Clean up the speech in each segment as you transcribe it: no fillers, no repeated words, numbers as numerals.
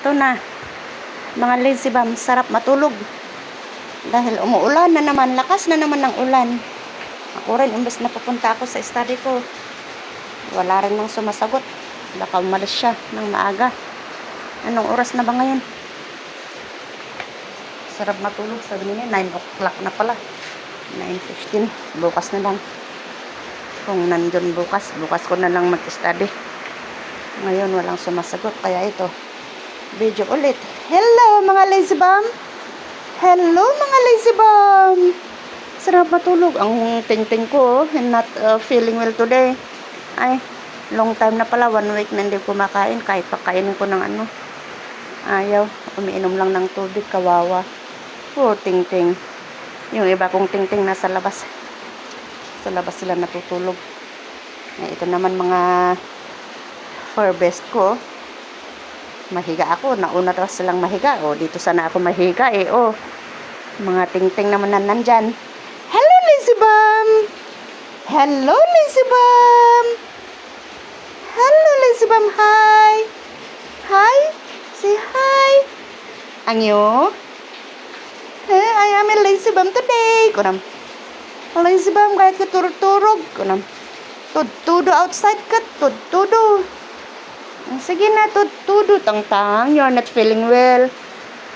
Ito na. Mga lazy bum, sarap matulog. Dahil umuulan na naman, lakas na naman ng ulan. Ako rin, imbes na pupunta ako sa study ko, wala rin nang sumasagot. Baka umalis siya ng maaga. Anong oras na ba ngayon? Sarap matulog. Sabi niya, 9 o'clock na pala. 9:15. Bukas na lang. Kung nandun bukas ko na lang mag-study. Ngayon, walang sumasagot. Kaya ito, video ulit. Hello, mga lazy bum! Hello, mga lazy bum! Sarap matulog. Ang ting-ting ko, not feeling well today. Ay, long time na pala. 1 week na hindi kumakain. Kahit pakainin ko ng ano. Ayaw. Umiinom lang ng tubig. Kawawa. Oh, ting-ting. Yung iba kong ting-ting nasa labas. Sa labas sila natutulog. Ay, ito naman mga fur best ko. Mahiga ako. Nauna daw silang mahiga. Oh, dito sana ako mahiga eh. Oh, mga ting-ting naman na nandyan. Hello, lazy bum! Hello, lazy bum! Hello, lazy bum! Hi! Hi! Say hi! Anyo? I am a lazy bum today. Kunam. Lazy bum kahit katurog-turog. Kunam. Tudo outside ka. Tudo. Sige na, tudo. Tang-tang. You're not feeling well.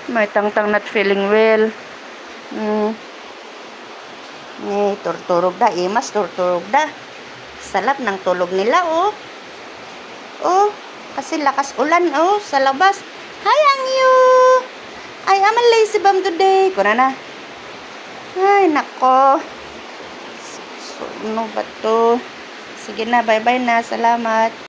May tang-tang not feeling well. Turturog da. Imas, turturog da. Salap ng tulog nila, oh. Oh, kasi lakas ulan, oh, sa labas. Hi, Angyo! I am a lazy bum today. Kuna na. Ay, nako. Ano ba to? Sige na, bye-bye na. Salamat.